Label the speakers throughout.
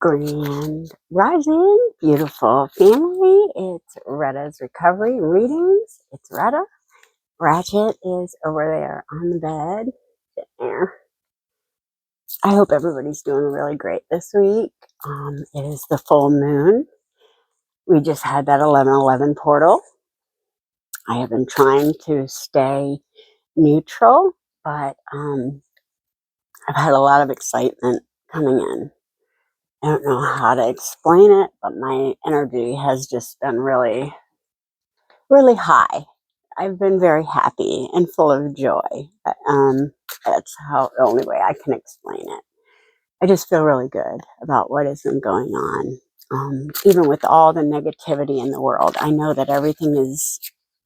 Speaker 1: Grand Rising, beautiful family. It's Retta's Recovery Readings. It's Retta. Ratchet is over there on the bed. There. I hope everybody's doing really great this week. It is the full moon. We just had that 11:11 portal. I have been trying to stay neutral, but I've had a lot of excitement coming in. I don't know how to explain it, but my energy has just been really, really high. I've been very happy and full of joy. That's the only way I can explain it. I just feel really good about what has been going on. Even with all the negativity in the world, I know that everything is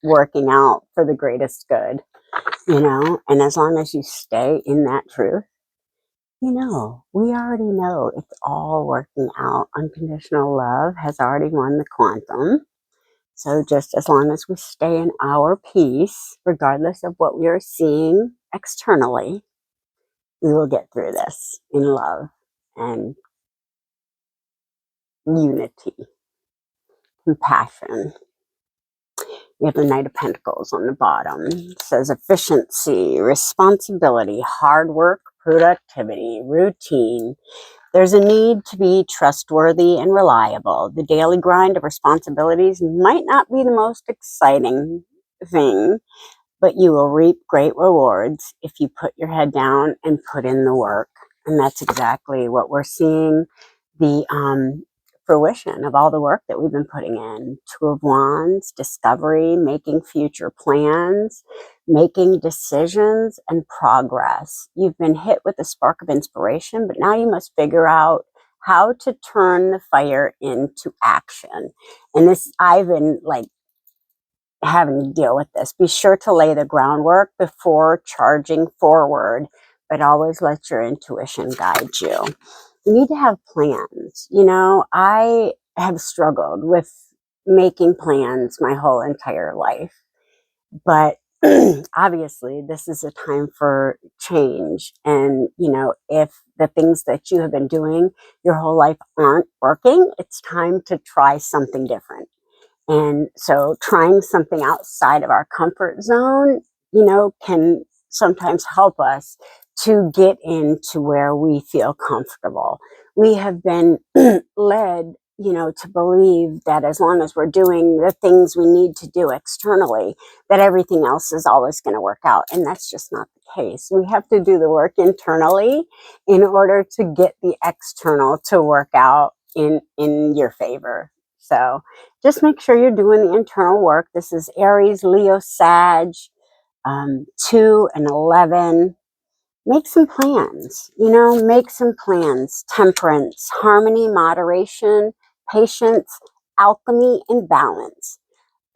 Speaker 1: working out for the greatest good, and as long as you stay in that truth, we already know it's all working out. Unconditional love has already won the quantum. So just as long as we stay in our peace, regardless of what we are seeing externally, we will get through this in love and unity, compassion. We have the Knight of Pentacles on the bottom. It says efficiency, responsibility, hard work, productivity, routine. There's a need to be trustworthy and reliable. The daily grind of responsibilities might not be the most exciting thing, but you will reap great rewards if you put your head down and put in the work. And that's exactly what we're seeing, the fruition of all the work that we've been putting in. Two of Wands, discovery, making future plans, making decisions, and progress. You've been hit with a spark of inspiration, but now you must figure out how to turn the fire into action. And this, I've been like having to deal with this. Be sure to lay the groundwork before charging forward, but always let your intuition guide you. You need to have plans. I have struggled with making plans my whole entire life, but obviously this is a time for change. And, if the things that you have been doing your whole life aren't working, it's time to try something different. And so trying something outside of our comfort zone, can sometimes help us to get into where we feel comfortable. We have been led, to believe that as long as we're doing the things we need to do externally, that everything else is always going to work out. And that's just not the case. We have to do the work internally in order to get the external to work out in your favor. So just make sure you're doing the internal work. This is Aries, Leo, Sag, 2 and 11. Make some plans, make some plans. Temperance, harmony, moderation, patience, alchemy, and balance.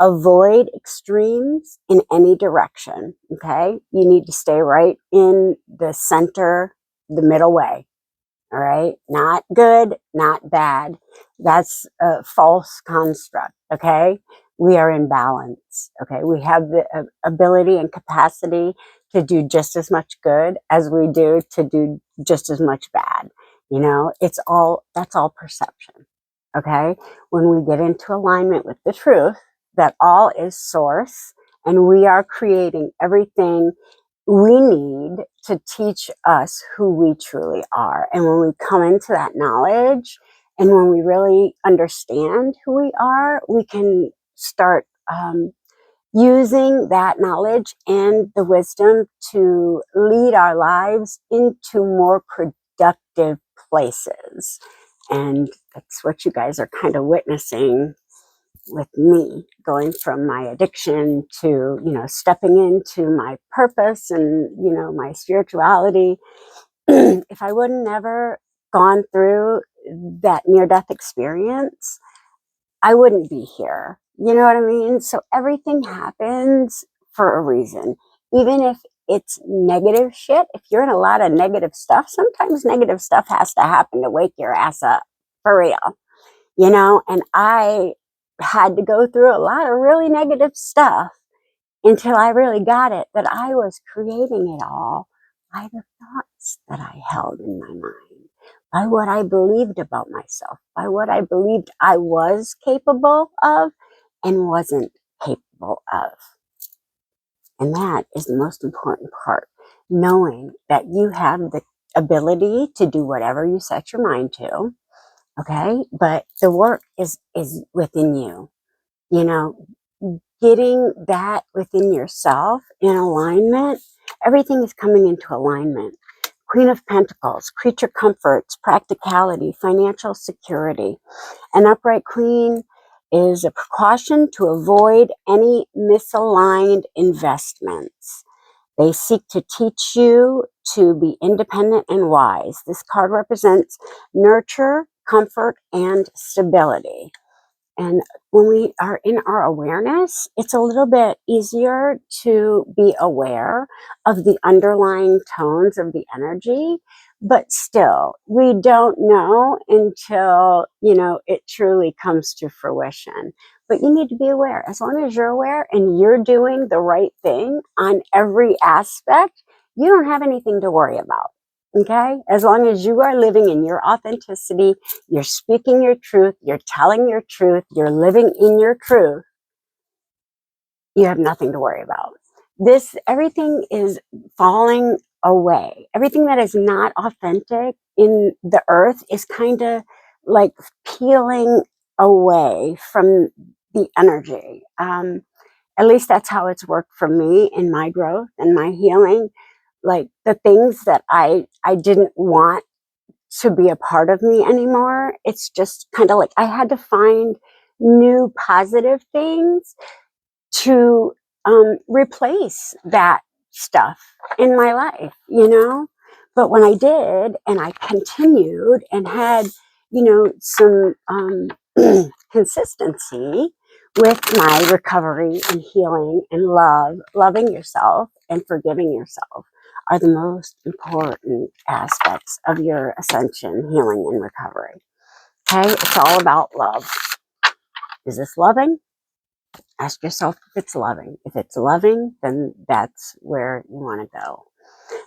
Speaker 1: Avoid extremes in any direction, okay? You need to stay right in the center, the middle way. All right, not good, not bad. That's a false construct. Okay, we are in balance. Okay, we have the ability and capacity to do just as much good as we do to do just as much bad. That's all perception. Okay, when we get into alignment with the truth that all is source and we are creating everything we need to teach us who we truly are. And when we come into that knowledge and when we really understand who we are, we can start using that knowledge and the wisdom to lead our lives into more productive places. And that's what you guys are kind of witnessing with me, going from my addiction to, stepping into my purpose and, my spirituality. If I would have never gone through that near-death experience, I wouldn't be here. You know what I mean? So everything happens for a reason. Even if it's negative shit, if you're in a lot of negative stuff, sometimes negative stuff has to happen to wake your ass up, for real. And I had to go through a lot of really negative stuff until I really got it, that I was creating it all by the thoughts that I held in my mind, by what I believed about myself, by what I believed I was capable of and wasn't capable of. And that is the most important part, knowing that you have the ability to do whatever you set your mind to, okay? But the work is within you. You know, getting that within yourself in alignment, everything is coming into alignment. Queen of Pentacles, creature comforts, practicality, financial security. An upright queen is a precaution to avoid any misaligned investments. They seek to teach you to be independent and wise. This card represents nurture, comfort, and stability. And when we are in our awareness, it's a little bit easier to be aware of the underlying tones of the energy. But still, we don't know until, it truly comes to fruition. But you need to be aware. As long as you're aware and you're doing the right thing on every aspect, you don't have anything to worry about. Okay? As long as you are living in your authenticity, you're speaking your truth, you're telling your truth, you're living in your truth, you have nothing to worry about. Everything is falling away. Everything that is not authentic in the earth is kind of like peeling away from the energy. At least that's how it's worked for me in my growth and my healing. Like the things that I didn't want to be a part of me anymore. It's just kind of like I had to find new positive things to replace that stuff in my life. But when I did, and I continued and had, some consistency with my recovery and healing and loving yourself and forgiving yourself are the most important aspects of your ascension, healing, and recovery. Okay, it's all about love. Is this loving? Ask yourself if it's loving. If it's loving, then that's where you want to go.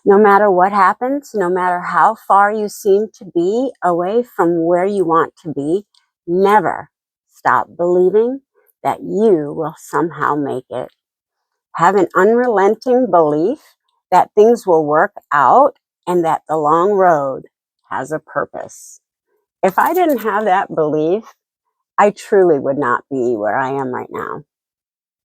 Speaker 1: No matter what happens, no matter how far you seem to be away from where you want to be, never stop believing that you will somehow make it. Have an unrelenting belief that things will work out and that the long road has a purpose. If I didn't have that belief, I truly would not be where I am right now.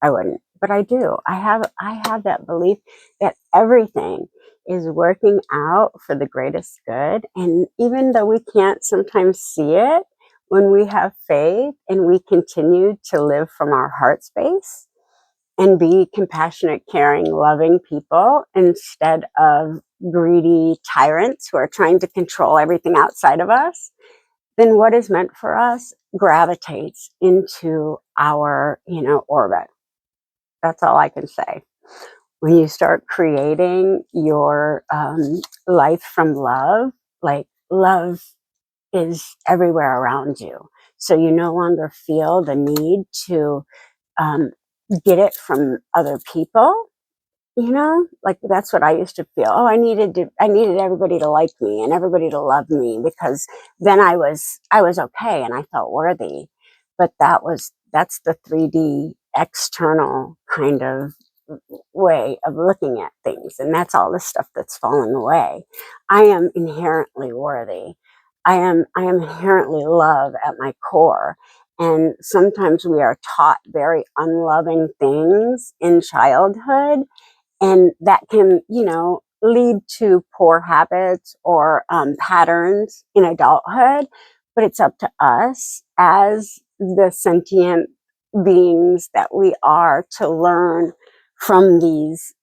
Speaker 1: I wouldn't, but I do. I have that belief that everything is working out for the greatest good. And even though we can't sometimes see it, when we have faith and we continue to live from our heart space and be compassionate, caring, loving people instead of greedy tyrants who are trying to control everything outside of us, then what is meant for us gravitates into our, orbit. That's all I can say. When you start creating your life from love, like love is everywhere around you. So you no longer feel the need to get it from other people. Like that's what I used to feel. Oh, I needed everybody to like me and everybody to love me because then I was okay and I felt worthy. But that's the 3D external kind of way of looking at things, and that's all the stuff that's fallen away. I am inherently worthy. I am inherently love at my core. And sometimes we are taught very unloving things in childhood, and that can, lead to poor habits or patterns in adulthood. But it's up to us as the sentient beings that we are to learn from these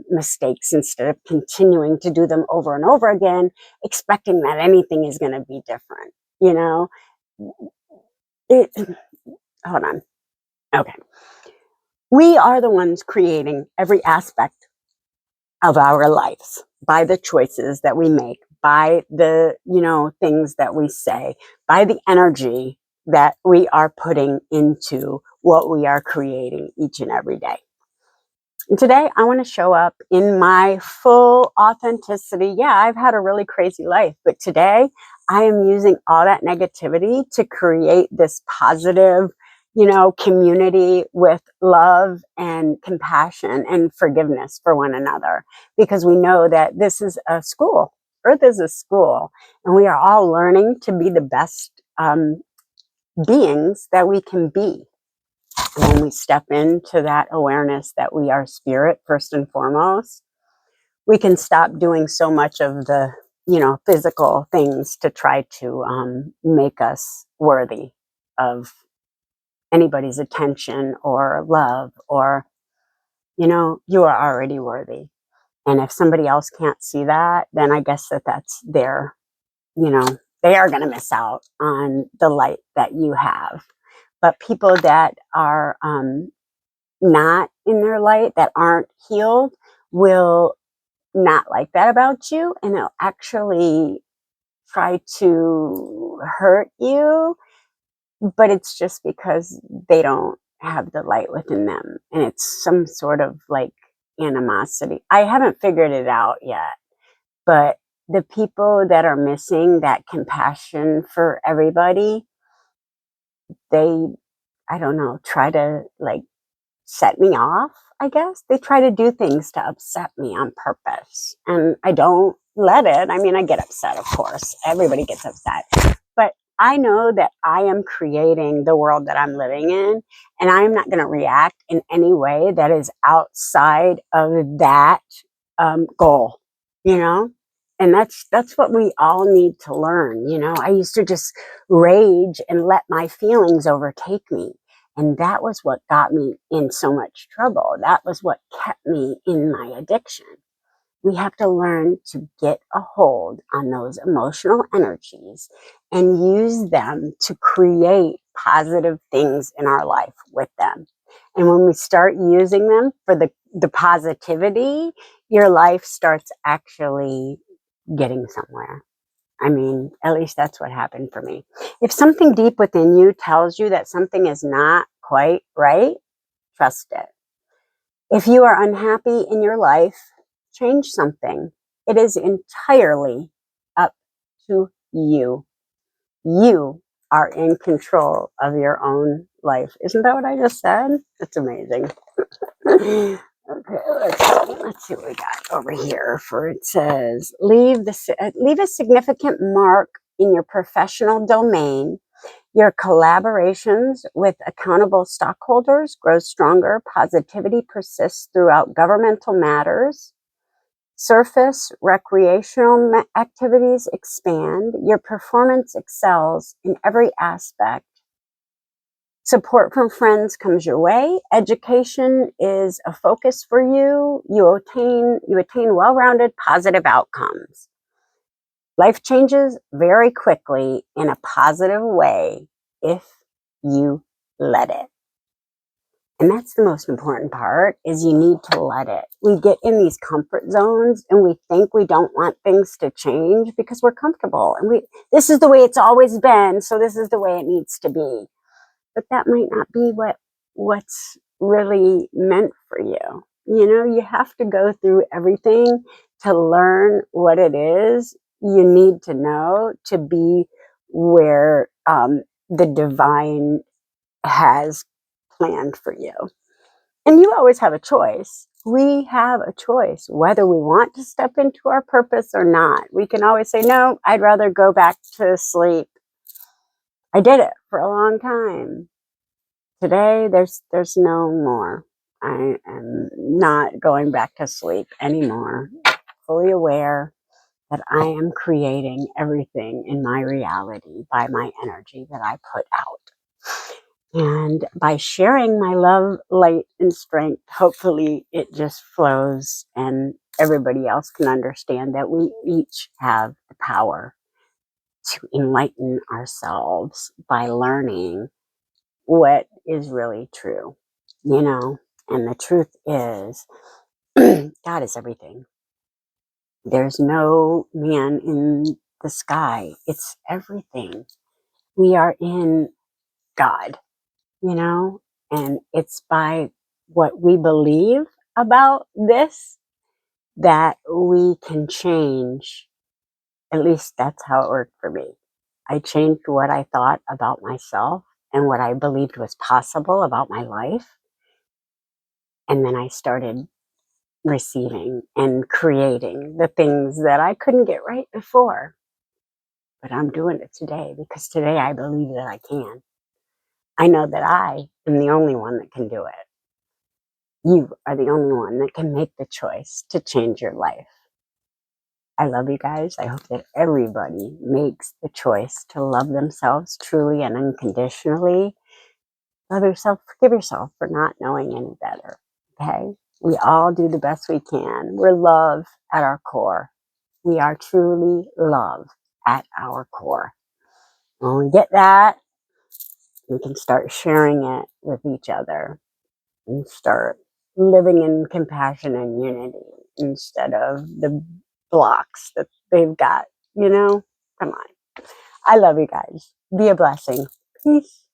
Speaker 1: mistakes instead of continuing to do them over and over again, expecting that anything is going to be different. It, hold on. Okay. We are the ones creating every aspect of our lives by the choices that we make, by the, things that we say, by the energy that we are putting into what we are creating each and every day. And today I want to show up in my full authenticity. Yeah, I've had a really crazy life, but today I am using all that negativity to create this positive, community with love and compassion and forgiveness for one another, because we know that this is a school. Earth is a school, and we are all learning to be the best beings that we can be. And when we step into that awareness that we are spirit first and foremost, we can stop doing so much of the, physical things to try to make us worthy of anybody's attention or love, or, you are already worthy. And if somebody else can't see that, then I guess that's their, they are going to miss out on the light that you have. But people that are not in their light, that aren't healed, will not like that about you, and they'll actually try to hurt you, but it's just because they don't have the light within them, and it's some sort of like animosity. I haven't figured it out yet, but the people that are missing that compassion for everybody, they, I don't know, try to like set me off, I guess. They try to do things to upset me on purpose. And I don't let it. I mean, I get upset, of course. Everybody gets upset. But I know that I am creating the world that I'm living in, and I'm not going to react in any way that is outside of that goal, you know? And that's what we all need to learn. I used to just rage and let my feelings overtake me. And that was what got me in so much trouble. That was what kept me in my addiction. We have to learn to get a hold on those emotional energies and use them to create positive things in our life with them. And when we start using them for the positivity, your life starts actually getting somewhere. I mean, at least that's what happened for me. If something deep within you tells you that something is not quite right, trust it. If you are unhappy in your life, change something. It is entirely up to you. You are in control of your own life. Isn't that what I just said? That's amazing. Okay, let's see what we got over here. For it says, leave a significant mark in your professional domain. Your collaborations with accountable stockholders grow stronger. Positivity persists throughout governmental matters. Surface recreational activities expand. Your performance excels in every aspect. Support from friends comes your way. Education is a focus for you. You attain well-rounded positive outcomes. Life changes very quickly in a positive way if you let it. And that's the most important part, is you need to let it. We get in these comfort zones and we think we don't want things to change because we're comfortable. And this is the way it's always been, so this is the way it needs to be. But that might not be what's really meant for you. You have to go through everything to learn what it is you need to know to be where the divine has planned for you. And you always have a choice. We have a choice whether we want to step into our purpose or not. We can always say, no, I'd rather go back to sleep. I did it for a long time. Today, there's no more. I am not going back to sleep anymore. Fully aware that I am creating everything in my reality by my energy that I put out. And by sharing my love, light, and strength, hopefully it just flows and everybody else can understand that we each have the power to enlighten ourselves by learning what is really true, and the truth is God is everything. There's no man in the sky. It's everything. We are in God, and it's by what we believe about this that we can change At least that's how it worked for me. I changed what I thought about myself and what I believed was possible about my life. And then I started receiving and creating the things that I couldn't get right before. But I'm doing it today because today I believe that I can. I know that I am the only one that can do it. You are the only one that can make the choice to change your life. I love you guys. I hope that everybody makes the choice to love themselves truly and unconditionally. Love yourself, forgive yourself for not knowing any better. Okay? We all do the best we can. We're love at our core. We are truly love at our core. When we get that, we can start sharing it with each other and start living in compassion and unity instead of the blocks that they've got, you know? Come on. I love you guys. Be a blessing. Peace.